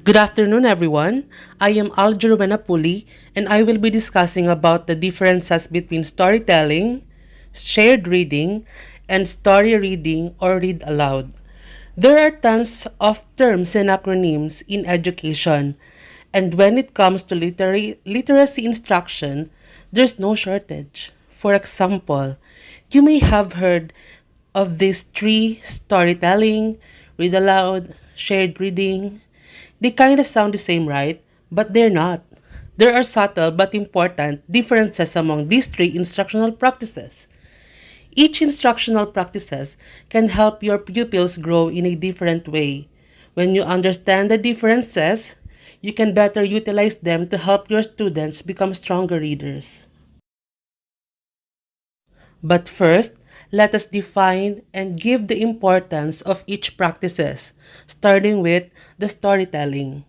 Good afternoon, everyone. I am Alger and I will be discussing about the differences between storytelling, shared reading, and story reading or read aloud. There are tons of terms and acronyms in education, and when it comes to literacy instruction, there's no shortage. For example, you may have heard of these three: storytelling, read aloud, shared reading. They kind of sound the same, right? But they're not. There are subtle but important differences among these three instructional practices. Each instructional practices can help your pupils grow in a different way. When you understand the differences, you can better utilize them to help your students become stronger readers. But first, let us define and give the importance of each practices, starting with the storytelling.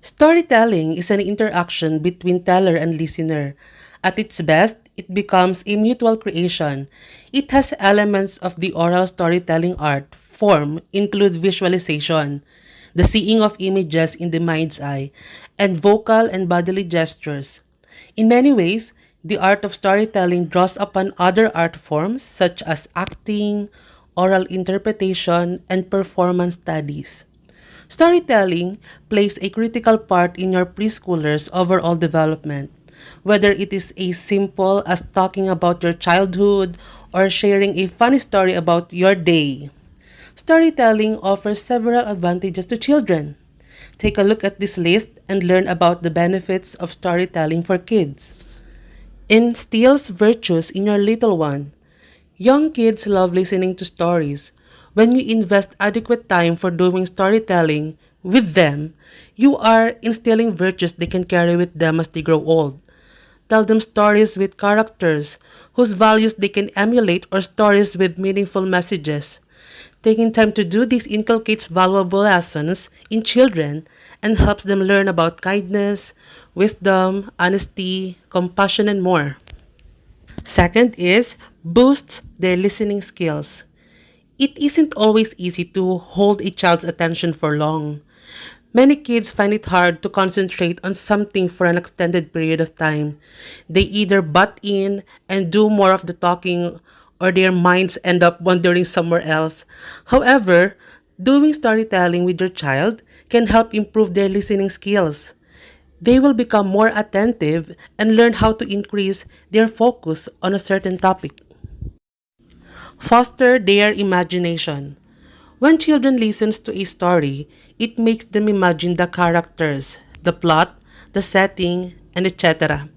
Storytelling is an interaction between teller and listener. At its best, it becomes a mutual creation. It has elements of the oral storytelling art form include visualization, the seeing of images in the mind's eye, and vocal and bodily gestures. In many ways, the art of storytelling draws upon other art forms such as acting, oral interpretation, and performance studies. Storytelling plays a critical part in your preschooler's overall development, whether it is as simple as talking about your childhood or sharing a funny story about your day. Storytelling offers several advantages to children. Take a look at this list and learn about the benefits of storytelling for kids. Instills virtues in your little one. Young kids love listening to stories. When you invest adequate time for doing storytelling with them, you are instilling virtues they can carry with them as they grow old. Tell them stories with characters whose values they can emulate or stories with meaningful messages. Taking time to do this inculcates valuable lessons in children and helps them learn about kindness, wisdom, honesty, compassion, and more. Second is boosts their listening skills. It isn't always easy to hold a child's attention for long. Many kids find it hard to concentrate on something for an extended period of time. They either butt in and do more of the talking or their minds end up wandering somewhere else. However, doing storytelling with your child can help improve their listening skills. They will become more attentive and learn how to increase their focus on a certain topic. Foster their imagination. When children listen to a story, it makes them imagine the characters, the plot, the setting, and etc.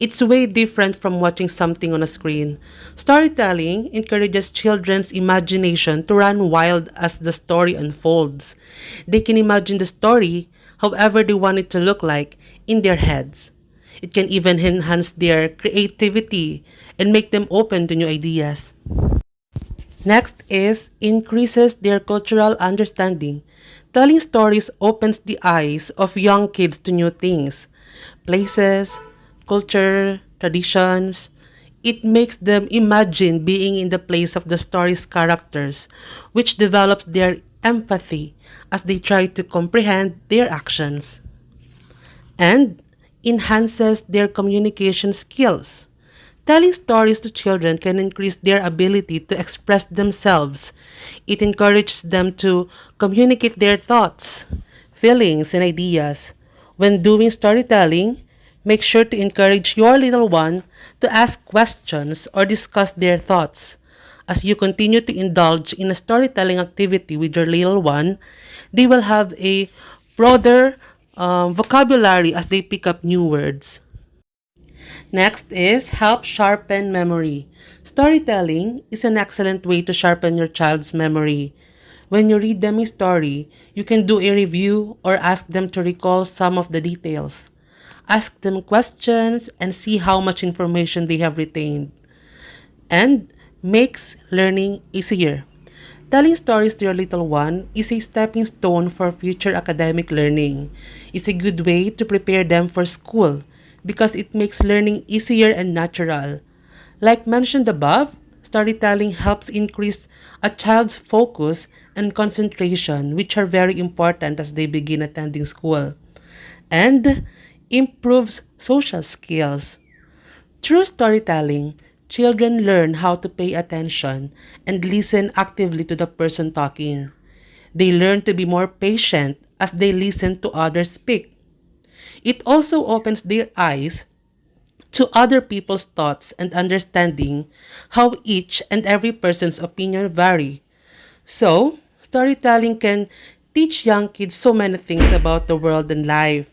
It's way different from watching something on a screen. Storytelling encourages children's imagination to run wild as the story unfolds. They can imagine the story however they want it to look like in their heads. It can even enhance their creativity and make them open to new ideas. Next is increases their cultural understanding. Telling stories opens the eyes of young kids to new things, places, culture, traditions. It makes them imagine being in the place of the story's characters, which develops their empathy as they try to comprehend their actions and enhances their communication skills. Telling stories to children can increase their ability to express themselves. It encourages them to communicate their thoughts, feelings, and ideas. When doing storytelling, make sure to encourage your little one to ask questions or discuss their thoughts. As you continue to indulge in a storytelling activity with your little one, they will have a broader vocabulary as they pick up new words. Next is help sharpen memory. Storytelling is an excellent way to sharpen your child's memory. When you read them a story, you can do a review or ask them to recall some of the details. Ask them questions and see how much information they have retained. And makes learning easier. Telling stories to your little one is a stepping stone for future academic learning. It's a good way to prepare them for school because it makes learning easier and natural. Like mentioned above, storytelling helps increase a child's focus and concentration, which are very important as they begin attending school, and improves social skills. Through storytelling, children learn how to pay attention and listen actively to the person talking. They learn to be more patient as they listen to others speak. It also opens their eyes to other people's thoughts and understanding how each and every person's opinion vary. So, storytelling can teach young kids so many things about the world and life.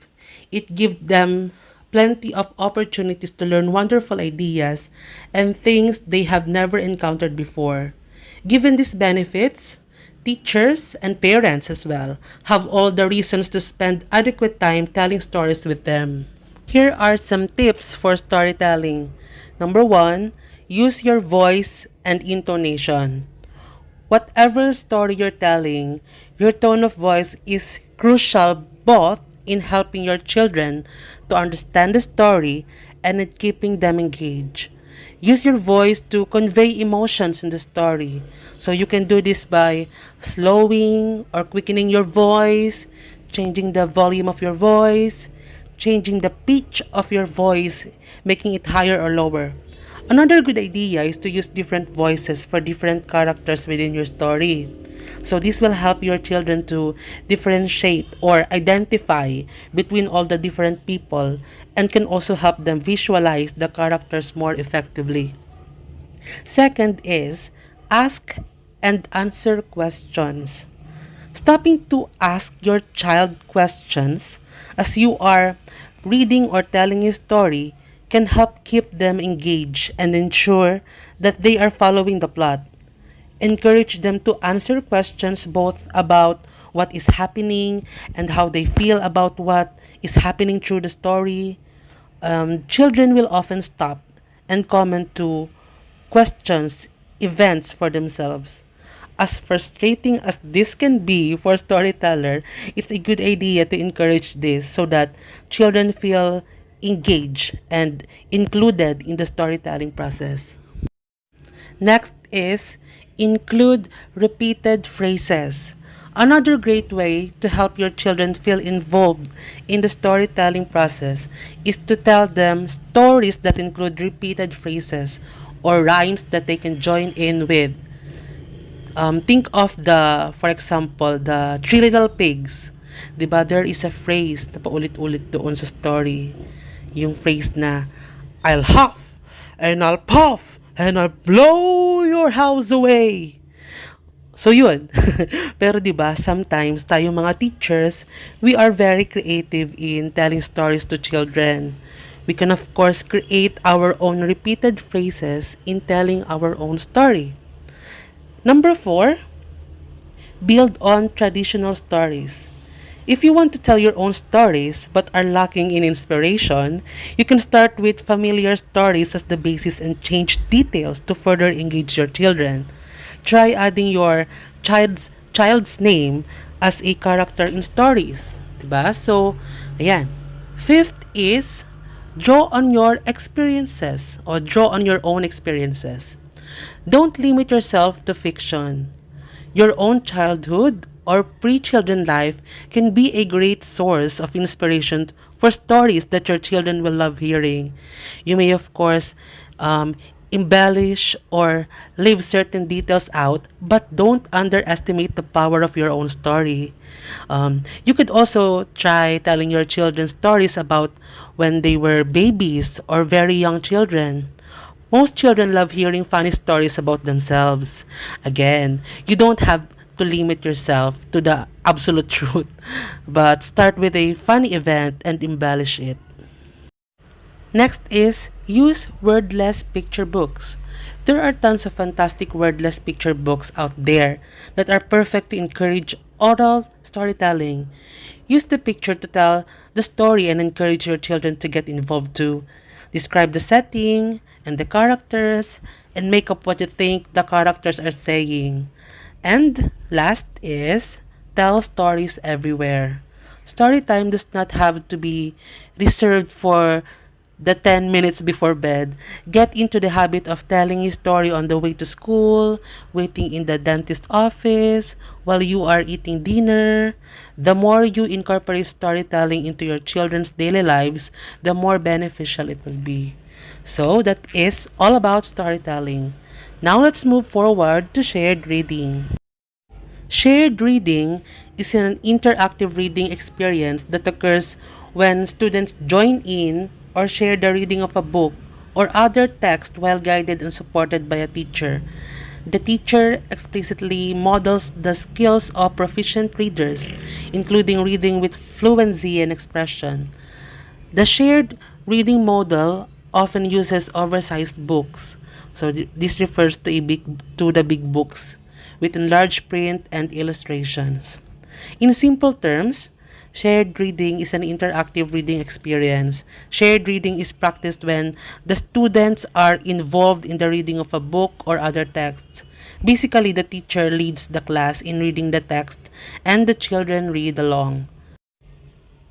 It gives them plenty of opportunities to learn wonderful ideas and things they have never encountered before. Given these benefits, teachers and parents as well have all the reasons to spend adequate time telling stories with them. Here are some tips for storytelling. Number one, use your voice and intonation. Whatever story you're telling, your tone of voice is crucial both in helping your children to understand the story and in keeping them engaged. Use your voice to convey emotions in the story. So you can do this by slowing or quickening your voice, changing the volume of your voice, changing the pitch of your voice, making it higher or lower. Another good idea is to use different voices for different characters within your story. So this will help your children to differentiate or identify between all the different people and can also help them visualize the characters more effectively. Second is ask and answer questions. Stopping to ask your child questions as you are reading or telling a story can help keep them engaged and ensure that they are following the plot. Encourage them to answer questions both about what is happening and how they feel about what is happening through the story. Children will often stop and comment to questions events for themselves. As frustrating as this can be for storyteller, it's a good idea to encourage this so that children feel engaged and included in the storytelling process. Next is include repeated phrases. Another great way to help your children feel involved in the storytelling process is to tell them stories that include repeated phrases or rhymes that they can join in with. Think of for example, the Three Little Pigs. 'Di ba? There is a phrase na paulit-ulit doon sa story. Yung phrase na, I'll huff, and I'll puff, and I'll blow your house away. So yun. Pero 'di ba, sometimes tayo mga teachers, we are very creative in telling stories to children. We can of course create our own repeated phrases in telling our own story. Number 4, build on traditional stories. If you want to tell your own stories but are lacking in inspiration, you can start with familiar stories as the basis and change details to further engage your children. Try adding your child's name as a character in stories. Diba? So, ayan. Fifth is draw on your experiences or draw on your own experiences. Don't limit yourself to fiction. Your own childhood or pre-children life can be a great source of inspiration for stories that your children will love hearing. You may, of course, embellish or leave certain details out, but don't underestimate the power of your own story. You could also try telling your children stories about when they were babies or very young children. Most children love hearing funny stories about themselves. Again, you don't have to limit yourself to the absolute truth, but start with a funny event and embellish it. Next is use wordless picture books. There are tons of fantastic wordless picture books out there that are perfect to encourage oral storytelling. Use the picture to tell the story and encourage your children to get involved too. Describe the setting and the characters and make up what you think the characters are saying. And last is tell stories everywhere. Story time does not have to be reserved for the 10 minutes before bed, get into the habit of telling a story on the way to school, waiting in the dentist office, while you are eating dinner. The more you incorporate storytelling into your children's daily lives, the more beneficial it will be. So, that is all about storytelling. Now, let's move forward to shared reading. Shared reading is an interactive reading experience that occurs when students join in or share the reading of a book or other text while guided and supported by a teacher. The teacher explicitly models the skills of proficient readers, including reading with fluency and expression. The shared reading model often uses oversized books. So this refers to the big books with enlarged print and illustrations. In simple terms, shared reading is an interactive reading experience. Shared reading is practiced when the students are involved in the reading of a book or other texts. Basically, the teacher leads the class in reading the text and the children read along.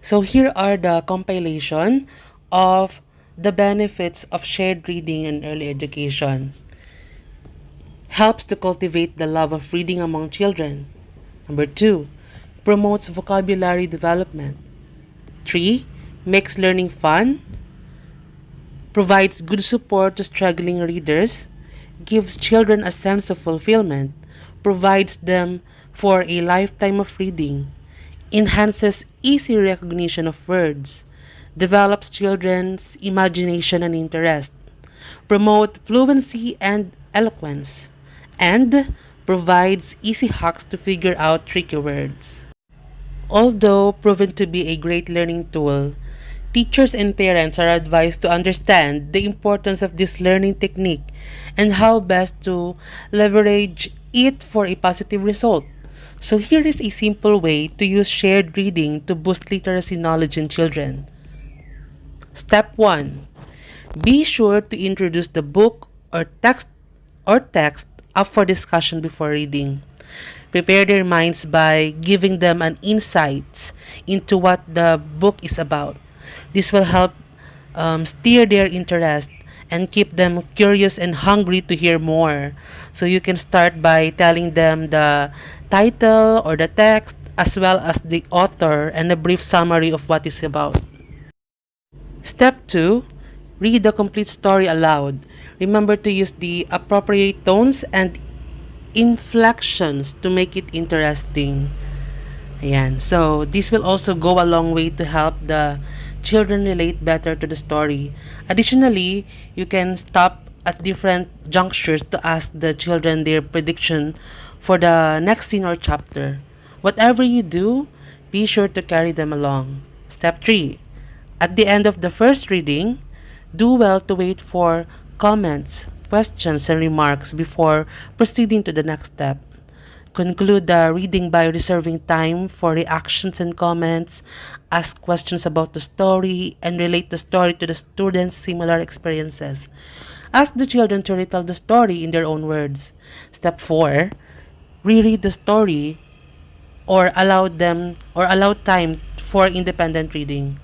So here are the compilation of the benefits of shared reading in early education. Helps to cultivate the love of reading among children. Number 2, promotes vocabulary development. 3, makes learning fun, provides good support to struggling readers, gives children a sense of fulfillment, provides them for a lifetime of reading, enhances easy recognition of words, develops children's imagination and interest, promote fluency and eloquence, and provides easy hacks to figure out tricky words. Although proven to be a great learning tool, teachers and parents are advised to understand the importance of this learning technique and how best to leverage it for a positive result. So here is a simple way to use shared reading to boost literacy knowledge in children. Step 1. Be sure to introduce the book or text up for discussion before reading. Prepare their minds by giving them an insight into what the book is about. This will help steer their interest and keep them curious and hungry to hear more. So you can start by telling them the title or the text as well as the author and a brief summary of what it's about. Step 2. Read the complete story aloud. Remember to use the appropriate tones and inflections to make it interesting. Ayan. So, this will also go a long way to help the children relate better to the story. Additionally, you can stop at different junctures to ask the children their prediction for the next scene or chapter. Whatever you do, be sure to carry them along. Step 3. At the end of the first reading, do well to wait for comments, questions, and remarks before proceeding to the next step. Conclude the reading by reserving time for reactions and comments, ask questions about the story, and relate the story to the students' similar experiences. Ask the children to retell the story in their own words. Step 4. Reread the story or allow time for independent reading.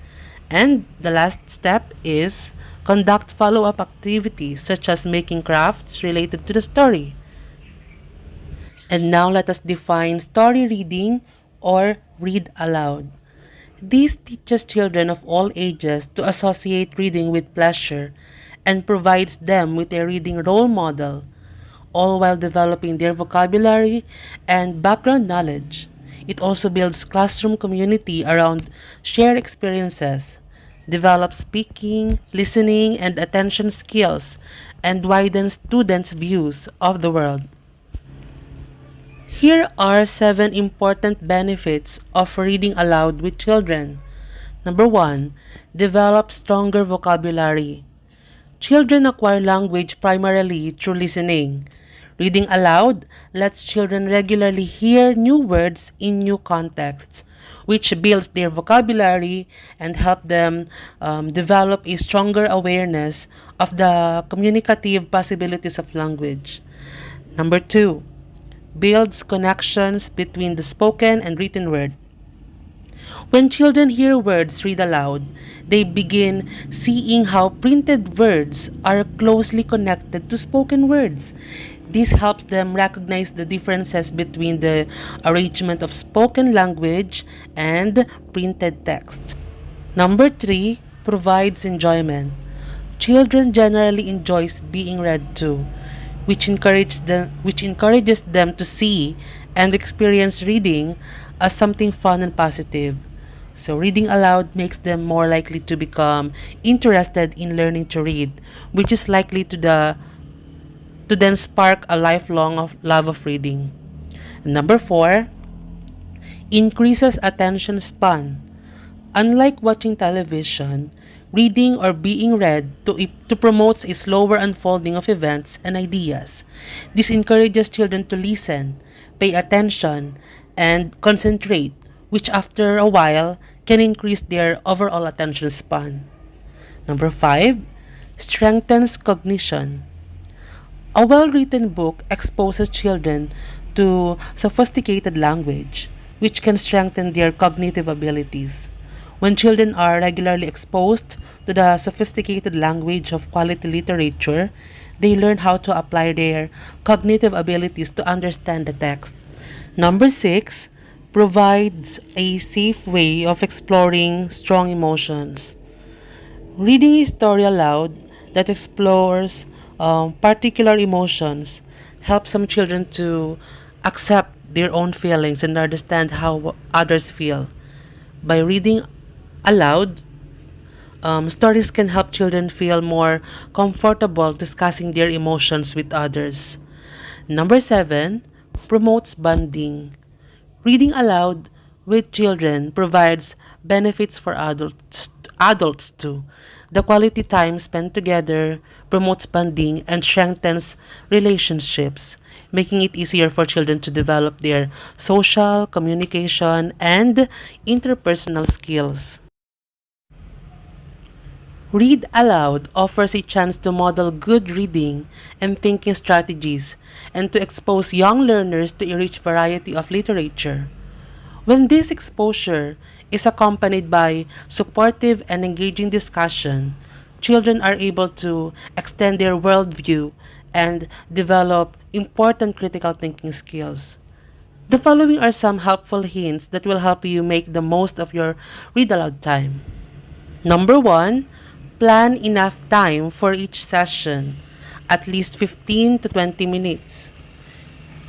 And the last step is conduct follow-up activities such as making crafts related to the story. And now let us define story reading or read aloud. This teaches children of all ages to associate reading with pleasure and provides them with a reading role model, all while developing their vocabulary and background knowledge. It also builds classroom community around shared experiences, develops speaking, listening, and attention skills, and widens students' views of the world. Here are 7 important benefits of reading aloud with children. Number 1. Develop stronger vocabulary. Children acquire language primarily through listening. Reading aloud lets children regularly hear new words in new contexts, which builds their vocabulary and help them develop a stronger awareness of the communicative possibilities of language. Number 2. Builds connections between the spoken and written word. When children hear words read aloud, they begin seeing how printed words are closely connected to spoken words. This helps them recognize the differences between the arrangement of spoken language and printed text. Number three, provides enjoyment. Children generally enjoys being read to, which encourages them to see and experience reading as something fun and positive. So reading aloud makes them more likely to become interested in learning to read, which is likely to then spark a lifelong love of reading. Number four, increases attention span. Unlike watching television, reading or being read to promotes a slower unfolding of events and ideas. This encourages children to listen, pay attention, and concentrate, which after a while can increase their overall attention span. Number five, strengthens cognition. A well written book exposes children to sophisticated language, which can strengthen their cognitive abilities. When children are regularly exposed to the sophisticated language of quality literature, they learn how to apply their cognitive abilities to understand the text. Number six, provides a safe way of exploring strong emotions. Reading a story aloud that explores particular emotions helps some children to accept their own feelings and understand how others feel. By reading aloud, stories can help children feel more comfortable discussing their emotions with others. Number seven, promotes bonding. Reading aloud with children provides benefits for adults too. The quality time spent together promotes bonding and strengthens relationships, making it easier for children to develop their social, communication, and interpersonal skills. Read aloud offers a chance to model good reading and thinking strategies and to expose young learners to a rich variety of literature. When this exposure is accompanied by supportive and engaging discussion, children are able to extend their worldview and develop important critical thinking skills. The following are some helpful hints that will help you make the most of your read aloud time. Number one, plan enough time for each session, at least 15 to 20 minutes.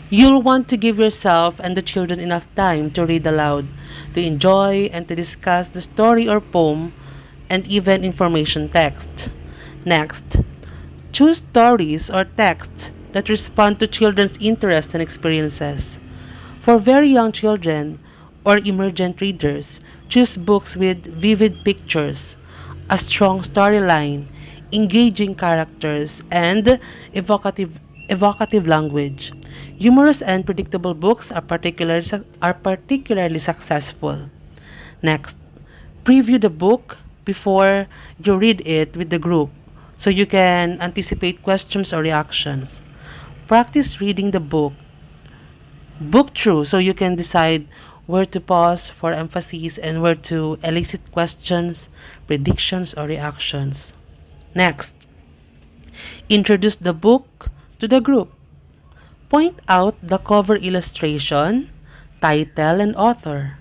You'll want to give yourself and the children enough time to read aloud, to enjoy and to discuss the story or poem, and even information text. Next, choose stories or texts that respond to children's interests and experiences. For very young children or emergent readers, choose books with vivid pictures, a strong storyline, engaging characters, and evocative language. Humorous and predictable books are particularly successful. Next, preview the book before you read it with the group so you can anticipate questions or reactions. Practice reading the book through so you can decide where to pause for emphasis and where to elicit questions, predictions, or reactions. Next, introduce the book to the group. Point out the cover illustration, title, and author.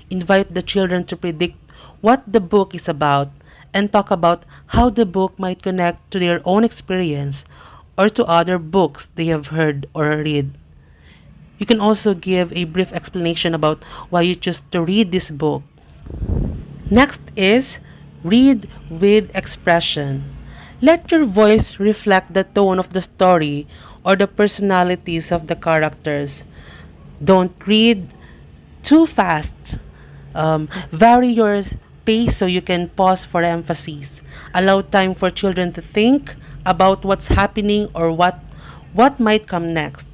Invite the children to predict what the book is about and talk about how the book might connect to their own experience or to other books they have heard or read. You can also give a brief explanation about why you choose to read this book. Next is read with expression. Let your voice reflect the tone of the story or the personalities of the characters. Don't read too fast. Vary your pace so you can pause for emphasis. Allow time for children to think about what's happening or what might come next.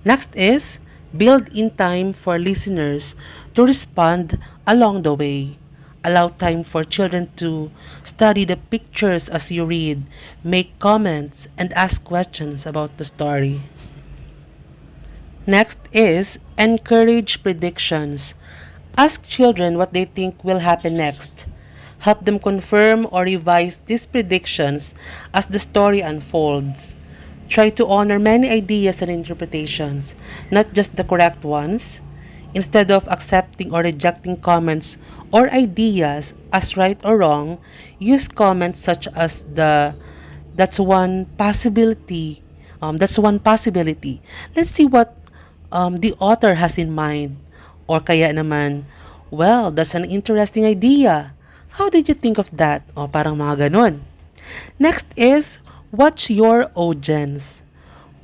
Next is build in time for listeners to respond along the way. Allow time for children to study the pictures as you read, make comments, and ask questions about the story. Next is encourage predictions. Ask children what they think will happen next. Help them confirm or revise these predictions as the story unfolds. Try to honor many ideas and interpretations, not just the correct ones. Instead of accepting or rejecting comments or ideas as right or wrong, use comments such as the that's one possibility. That's one possibility. Let's see what the author has in mind. Or kaya naman, well, that's an interesting idea. How did you think of that? O parang mga ganun. Next is, watch your audience.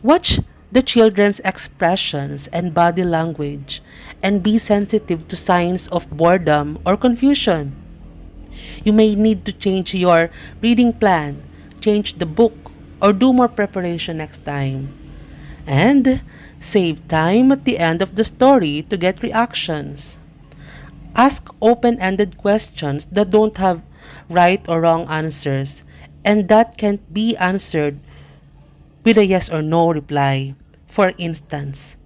Watch the children's expressions and body language and be sensitive to signs of boredom or confusion. You may need to change your reading plan, change the book, or do more preparation next time. And save time at the end of the story to get reactions. Ask open ended questions that don't have right or wrong answers and that can't be answered with a yes or no reply. For instance,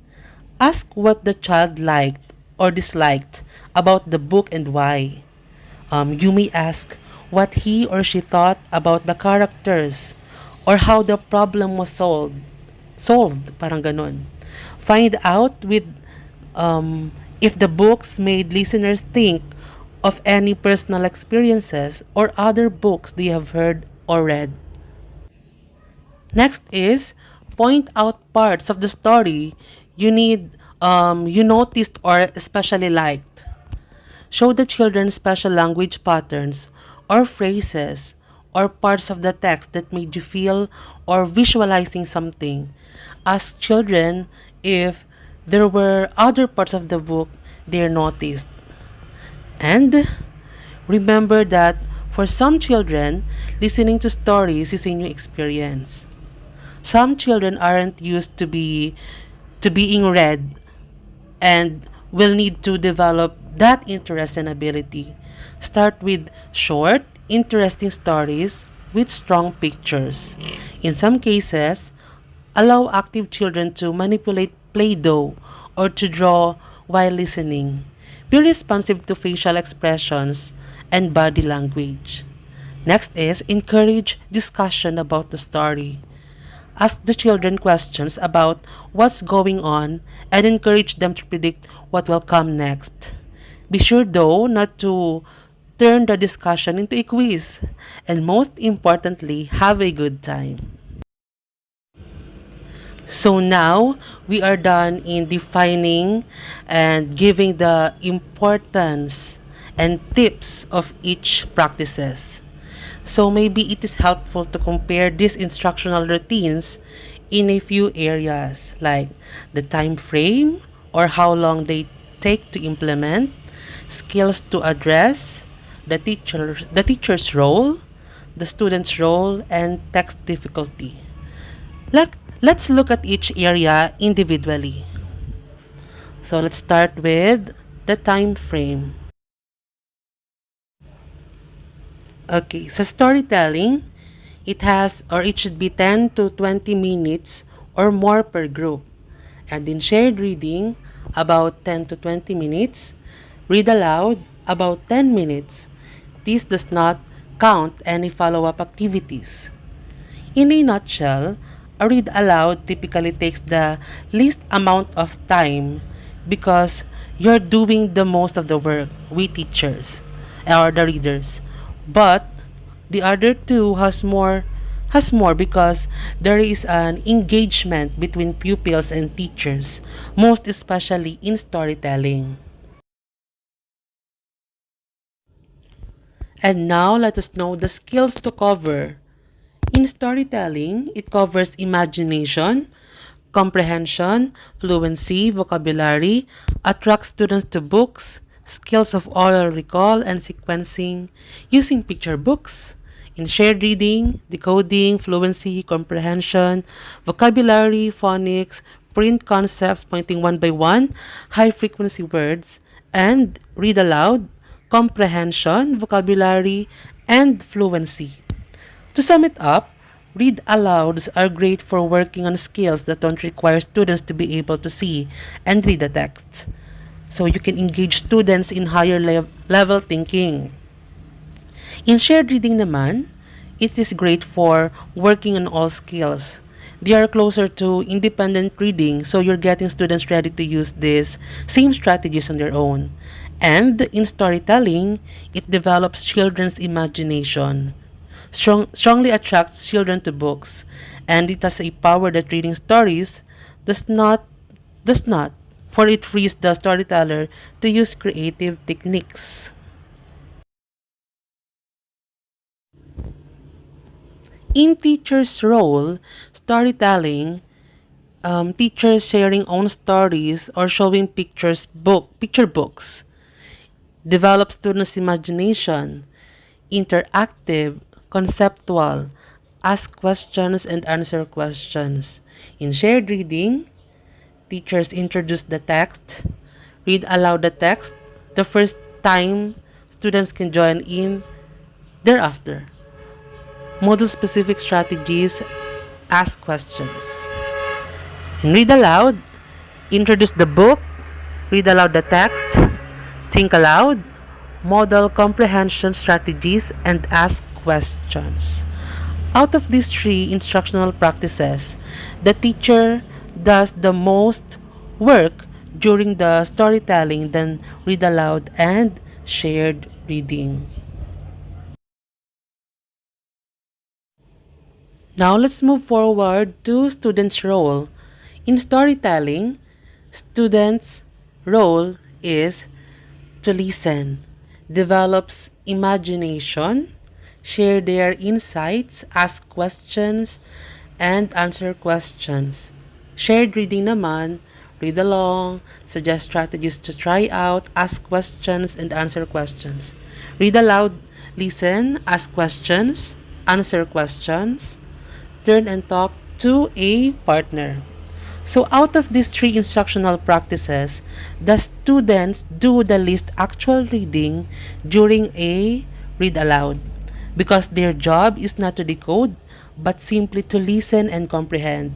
ask what the child liked or disliked about the book and why. You may ask what he or she thought about the characters or how the problem was solved, parang ganun. Find out with if the books made listeners think of any personal experiences or other books they have heard or read. Next is point out parts of the story you noticed or especially liked. Show the children special language patterns or phrases or parts of the text that made you feel or visualizing something. Ask children if there were other parts of the book they noticed. And remember that for some children, listening to stories is a new experience. Some children aren't used to being read and will need to develop that interest and ability. Start with short, interesting stories with strong pictures. In some cases, allow active children to manipulate Play Doh or to draw while listening. Be responsive to facial expressions and body language. Next is encourage discussion about the story. Ask the children questions about what's going on and encourage them to predict what will come next. Be sure though not to turn the discussion into a quiz. And most importantly, have a good time. So now we are done in defining and giving the importance and tips of each practices. So maybe it is helpful to compare these instructional routines in a few areas like the time frame or how long they take to implement, skills to address, the teacher's role, the student's role, and text difficulty. Let, let's look at each area individually. So let's start with the time frame. Okay, so storytelling, it should be 10 to 20 minutes or more per group. And in shared reading, about 10 to 20 minutes. Read aloud, about 10 minutes. This does not count any follow-up activities. In a nutshell, a read aloud typically takes the least amount of time because you're doing the most of the work, we teachers or the readers. But the other two has more because there is an engagement between pupils and teachers, most especially in storytelling. And now let us know the skills to cover. In storytelling, it covers imagination, comprehension, fluency, vocabulary, attracts students to books, skills of oral recall and sequencing, using picture books, in shared reading, decoding, fluency, comprehension, vocabulary, phonics, print concepts pointing one by one, high frequency words, and read aloud, comprehension, vocabulary, and fluency. To sum it up, read alouds are great for working on skills that don't require students to be able to see and read the text. so you can engage students in higher level thinking. In shared reading naman, it is great for working on all skills. They are closer to independent reading, so you're getting students ready to use these same strategies on their own. And in storytelling, it develops children's imagination, strongly attracts children to books, and it has a power that reading stories does not, does not, for it frees the storyteller to use creative techniques. In teacher's role, storytelling, teachers sharing own stories or showing picture books, develop students' imagination, interactive, conceptual, ask questions and answer questions. In shared reading, teachers introduce the text, read aloud the text, the first time students can join in thereafter. Model specific strategies, ask questions. And read aloud, introduce the book, read aloud the text, think aloud, model comprehension strategies, and ask questions. Out of these three instructional practices, the teacher does the most work during the storytelling than read aloud and shared reading. Now let's move forward to students' role. In storytelling, students' role is to listen, develops imagination, share their insights, ask questions, and answer questions. Shared reading naman, read along, suggest strategies to try out, ask questions, and answer questions. Read aloud, listen, ask questions, answer questions, turn and talk to a partner. So out of these three instructional practices, the students do the least actual reading during a read aloud because their job is not to decode but simply to listen and comprehend.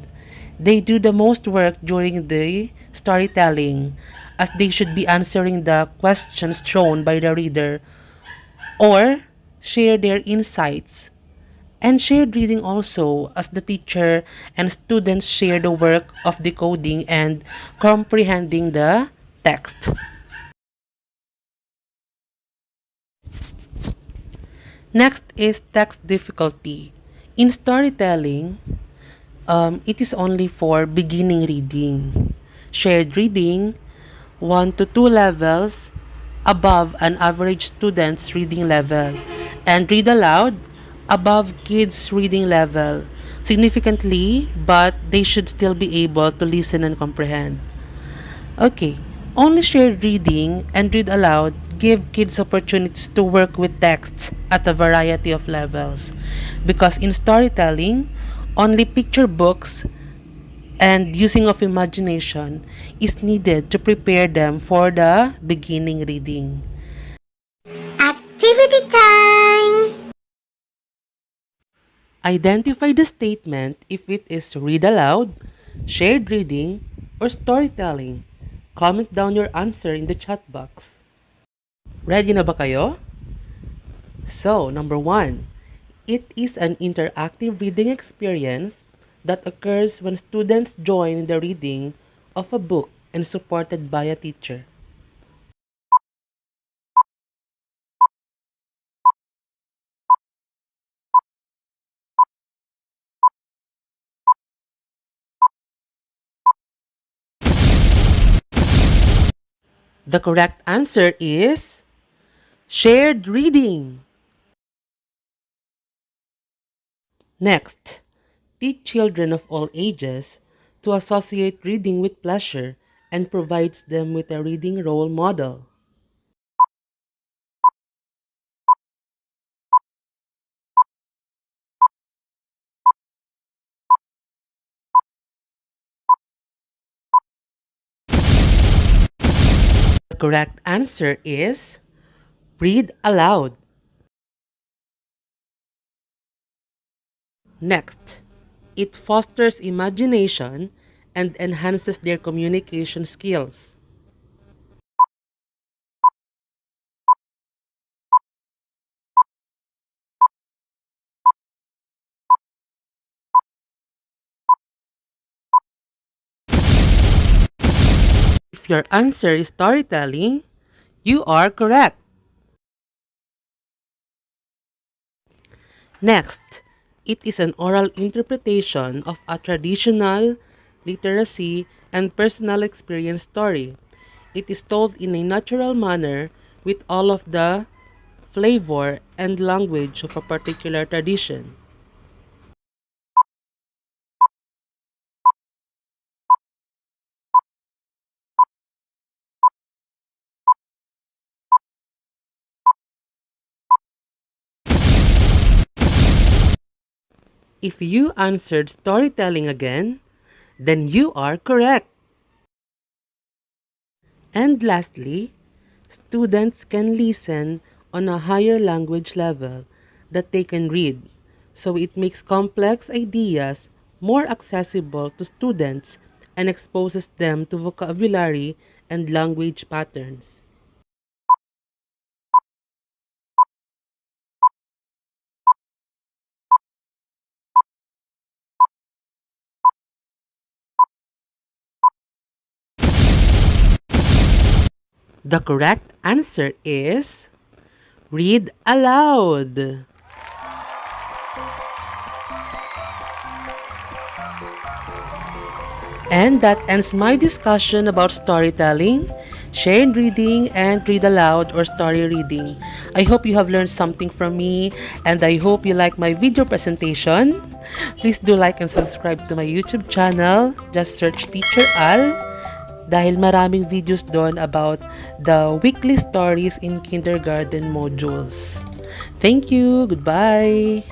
They do the most work during the storytelling as they should be answering the questions thrown by the reader or share their insights and shared reading also as the teacher and students share the work of decoding and comprehending the text. Next is text difficulty. In storytelling, it is only for beginning reading. Shared reading, 1 to 2 levels above an average student's reading level, and read aloud above kids' reading level significantly, but they should still be able to listen and comprehend. Okay, only shared reading and read aloud give kids opportunities to work with texts at a variety of levels because in storytelling, only picture books and using of imagination is needed to prepare them for the beginning reading. Activity time! Identify the statement if it is read aloud, shared reading, or storytelling. Comment down your answer in the chat box. Ready na ba kayo? So, number 1. It is an interactive reading experience that occurs when students join the reading of a book and supported by a teacher. The correct answer is shared reading. Next, teach children of all ages to associate reading with pleasure and provides them with a reading role model. The correct answer is read aloud. Next, it fosters imagination and enhances their communication skills. If your answer is storytelling, you are correct. Next, it is an oral interpretation of a traditional literacy and personal experience story. It is told in a natural manner with all of the flavor and language of a particular tradition. If you answered storytelling again, then you are correct. And lastly, students can listen on a higher language level that they can read. So it makes complex ideas more accessible to students and exposes them to vocabulary and language patterns. The correct answer is read aloud. And that ends my discussion about storytelling, shared reading, and read aloud or story reading. I hope you have learned something from me, and I hope you like my video presentation. Please do like and subscribe to my YouTube channel. Just search Teacher Al dahil maraming videos doon about the weekly stories in kindergarten modules. Thank you. Goodbye.